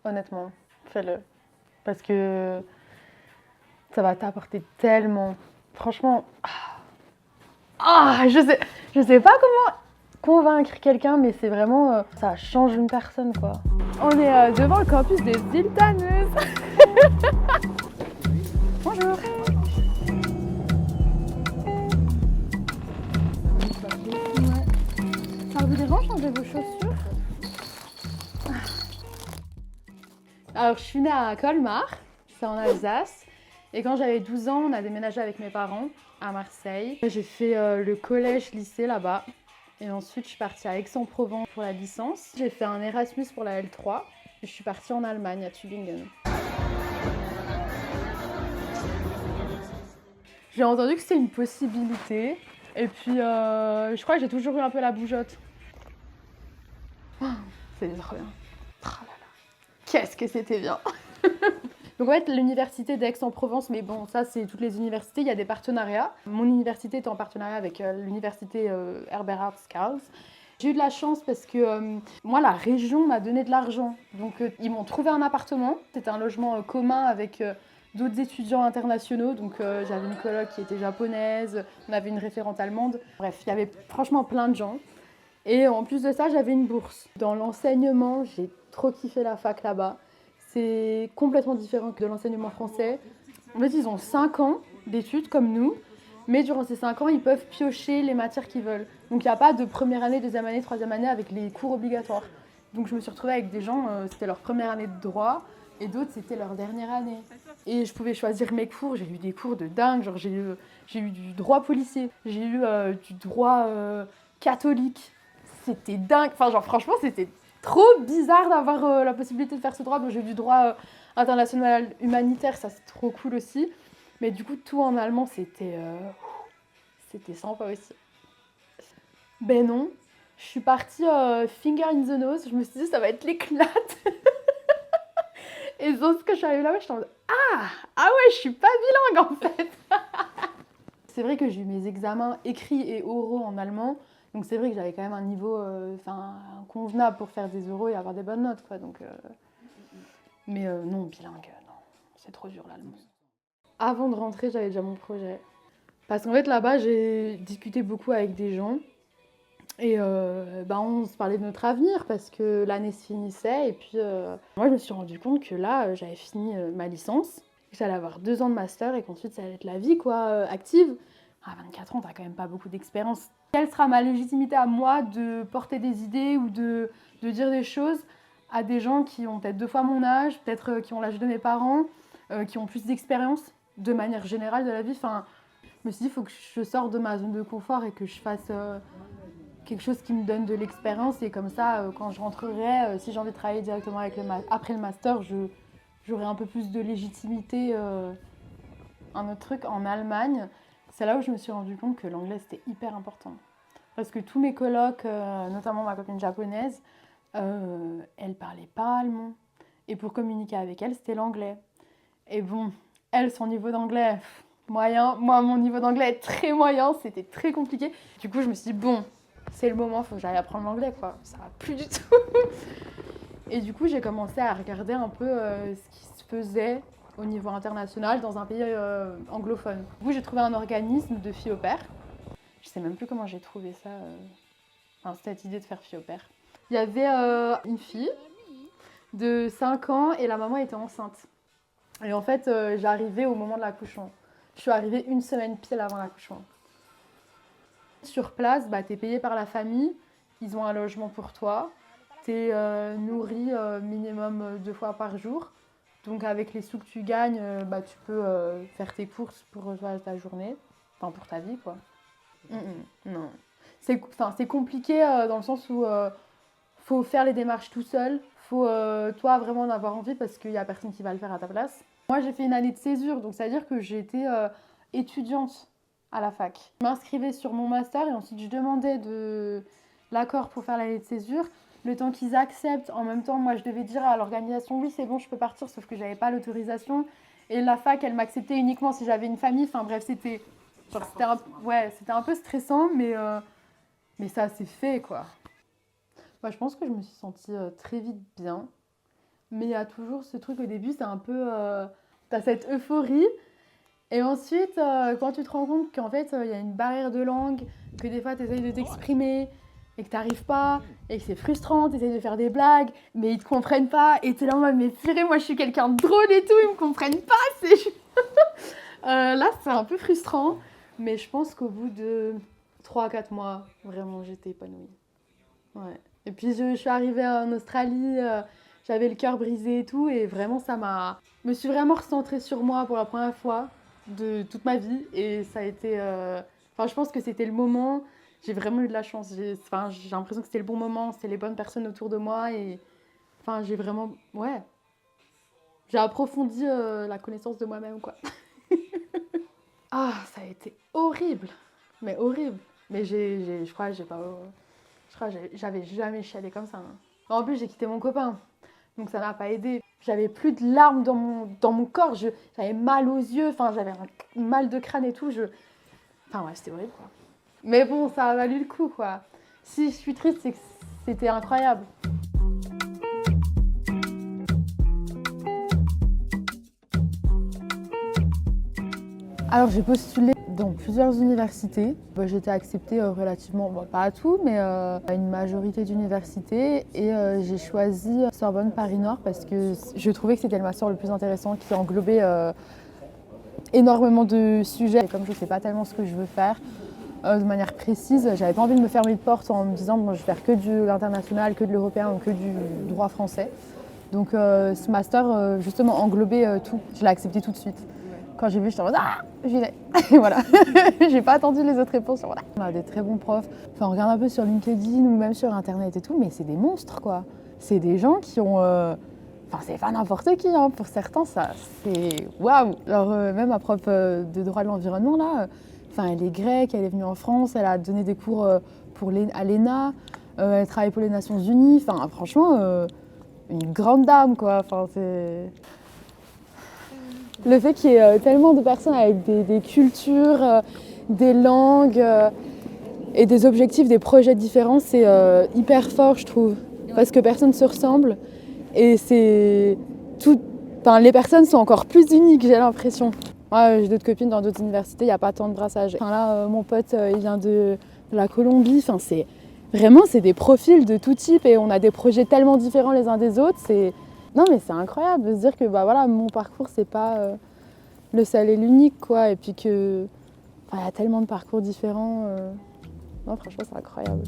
honnêtement, fais-le. Parce que ça va t'apporter tellement. Franchement, je sais pas comment convaincre quelqu'un, mais c'est vraiment, ça change une personne, quoi. On est devant le campus des Sultaneuses. Bonjour. Ça vous dérange changer vos chaussures? Alors, je suis née à Colmar, c'est en Alsace. Et quand j'avais 12 ans, on a déménagé avec mes parents à Marseille. J'ai fait le collège-lycée là-bas. Et ensuite, je suis partie à Aix-en-Provence pour la licence. J'ai fait un Erasmus pour la L3. Et je suis partie en Allemagne, à Tübingen. J'ai entendu que c'était une possibilité. Et puis, je crois que j'ai toujours eu un peu la bougeotte. Oh, c'est trop bien. Oh là là. Qu'est-ce que c'était bien. Donc en fait, l'université d'Aix-en-Provence, mais bon, ça c'est toutes les universités, il y a des partenariats. Mon université est en partenariat avec l'université Herbert Karls. J'ai eu de la chance parce que moi, la région m'a donné de l'argent. Donc ils m'ont trouvé un appartement. C'était un logement commun avec d'autres étudiants internationaux. Donc j'avais une coloc qui était japonaise, on avait une référente allemande. Bref, il y avait franchement plein de gens. Et en plus de ça, j'avais une bourse. Dans l'enseignement, j'ai trop kiffé la fac là-bas. C'est complètement différent que de l'enseignement français. En fait, ils ont 5 ans d'études comme nous, mais durant ces 5 ans, ils peuvent piocher les matières qu'ils veulent. Donc il n'y a pas de première année, deuxième année, troisième année avec les cours obligatoires. Donc je me suis retrouvée avec des gens, c'était leur première année de droit, et d'autres, c'était leur dernière année. Et je pouvais choisir mes cours, j'ai eu des cours de dingue, genre j'ai eu du droit policier, j'ai eu du droit catholique. C'était dingue, enfin genre franchement, c'était trop bizarre d'avoir la possibilité de faire ce droit. Bon, j'ai eu du droit international humanitaire, ça c'est trop cool aussi. Mais du coup, tout en allemand, c'était sympa aussi. Ben non, je suis partie finger in the nose. Je me suis dit, ça va être l'éclate. Et sauf que je suis arrivée là-bas, je suis en mode, ah ouais, je suis pas bilingue en fait. C'est vrai que j'ai eu mes examens écrits et oraux en allemand. Donc c'est vrai que j'avais quand même un niveau convenable pour faire des oraux et avoir des bonnes notes, quoi. Donc, mais non, bilingue, non. C'est trop dur l'allemand. Avant de rentrer, j'avais déjà mon projet. Parce qu'en fait, là-bas, j'ai discuté beaucoup avec des gens. Et on se parlait de notre avenir parce que l'année se finissait. Et puis, moi, je me suis rendu compte que là, j'avais fini ma licence. Que j'allais avoir 2 ans de master et qu'ensuite, ça allait être la vie, quoi, active. À 24 ans, t'as quand même pas beaucoup d'expérience. Quelle sera ma légitimité à moi de porter des idées ou de dire des choses à des gens qui ont peut-être 2 fois mon âge, peut-être qui ont l'âge de mes parents, qui ont plus d'expérience de manière générale de la vie. Enfin, je me suis dit, il faut que je sorte de ma zone de confort et que je fasse quelque chose qui me donne de l'expérience. Et comme ça, quand je rentrerai, si j'ai envie de travailler directement avec après le master, j'aurai un peu plus de légitimité. Un autre truc, en Allemagne, c'est là où je me suis rendu compte que l'anglais c'était hyper important. Parce que tous mes colocs, notamment ma copine japonaise, elle parlait pas allemand. Et pour communiquer avec elle, c'était l'anglais. Et bon, elle, son niveau d'anglais, moyen. Moi, mon niveau d'anglais est très moyen, c'était très compliqué. Du coup, je me suis dit, bon, c'est le moment, faut que j'aille apprendre l'anglais, quoi. Ça va plus du tout. Et du coup, j'ai commencé à regarder un peu ce qui se faisait au niveau international dans un pays anglophone. Du coup, j'ai trouvé un organisme de filles au pair. Je sais même plus comment j'ai trouvé ça, cette idée de faire filles au pair. Il y avait une fille de 5 ans et la maman était enceinte. Et en fait, j'arrivais au moment de l'accouchement. Je suis arrivée 1 semaine pile avant l'accouchement. Sur place, t'es payé par la famille, ils ont un logement pour toi, t'es nourri minimum 2 fois par jour. Donc avec les sous que tu gagnes, tu peux faire tes courses pour ta journée, enfin pour ta vie, quoi. Non. C'est compliqué dans le sens où faut faire les démarches tout seul, faut toi vraiment en avoir envie parce qu'il n'y a personne qui va le faire à ta place. Moi j'ai fait une année de césure, donc ça veut dire que j'étais étudiante à la fac. Je m'inscrivais sur mon master et ensuite je demandais de l'accord pour faire l'année de césure. Le temps qu'ils acceptent, en même temps, moi je devais dire à l'organisation oui c'est bon je peux partir, sauf que j'avais pas l'autorisation. Et la fac elle m'acceptait uniquement si j'avais une famille, enfin bref c'était un peu stressant mais ça s'est fait quoi. Moi je pense que je me suis sentie très vite bien Mais il y a toujours ce truc au début, c'est un peu... t'as cette euphorie. Et ensuite, quand tu te rends compte qu'en fait, il y a une barrière de langue, que des fois, tu essayes de t'exprimer et que tu n'arrives pas, et que c'est frustrant, tu essayes de faire des blagues, mais ils ne te comprennent pas, et tu es là en mode, mais purée, moi je suis quelqu'un de drôle et tout, ils ne me comprennent pas. Là, c'est un peu frustrant, mais je pense qu'au bout de 3 à 4 mois, vraiment, j'étais épanouie. Ouais. Et puis, je suis arrivée en Australie, j'avais le cœur brisé et tout, et vraiment, Je me suis vraiment recentrée sur moi pour la première fois de toute ma vie, et ça a été... Enfin, je pense que c'était le moment, j'ai vraiment eu de la chance. Enfin, j'ai l'impression que c'était le bon moment, c'était les bonnes personnes autour de moi, et... Enfin, j'ai vraiment... Ouais. J'ai approfondi la connaissance de moi-même, quoi. Ah, ça a été horrible, mais horrible. Mais je crois que j'ai pas... Je crois que j'avais jamais chialé comme ça, hein. En plus, j'ai quitté mon copain, donc ça m'a pas aidé. J'avais plus de larmes dans mon corps, j'avais mal aux yeux, enfin j'avais un mal de crâne et tout. Enfin ouais, c'était horrible quoi. Mais bon, ça a valu le coup quoi. Si je suis triste, c'est que c'était incroyable. Alors j'ai postulé dans plusieurs universités. J'ai été acceptée relativement, pas à tout, mais à une majorité d'universités. Et j'ai choisi Sorbonne Paris-Nord parce que je trouvais que c'était le master le plus intéressant qui englobait énormément de sujets. Et comme je ne sais pas tellement ce que je veux faire de manière précise, j'avais pas envie de me fermer de porte en me disant bon, je vais faire que de l'international, que de l'européen ou que du droit français. Donc ce master justement englobait tout. Je l'ai accepté tout de suite. Quand j'ai vu, j'étais en mode ah, j'y vais. Et voilà. J'ai pas attendu les autres réponses. On a des très bons profs. Enfin, on regarde un peu sur LinkedIn ou même sur Internet et tout, mais c'est des monstres quoi. C'est des gens qui ont. Enfin, c'est pas n'importe qui. Hein. Pour certains, ça, c'est waouh. Alors même ma prof de droit de l'environnement là, enfin, elle est grecque, elle est venue en France, elle a donné des cours à l'ENA, elle travaille pour les Nations Unies. Enfin, franchement, une grande dame quoi. Enfin, c'est. Le fait qu'il y ait tellement de personnes avec des cultures, des langues et des objectifs, des projets différents, c'est hyper fort, je trouve. Parce que personne ne se ressemble et c'est tout. Enfin, les personnes sont encore plus uniques, j'ai l'impression. Ouais, j'ai d'autres copines dans d'autres universités, il n'y a pas tant de brassage. Enfin, là, mon pote, il vient de la Colombie. Enfin, c'est des profils de tout type et on a des projets tellement différents les uns des autres. Non mais c'est incroyable de se dire que bah voilà, mon parcours c'est pas le seul et l'unique quoi, et puis que y a tellement de parcours différents. Non franchement c'est incroyable.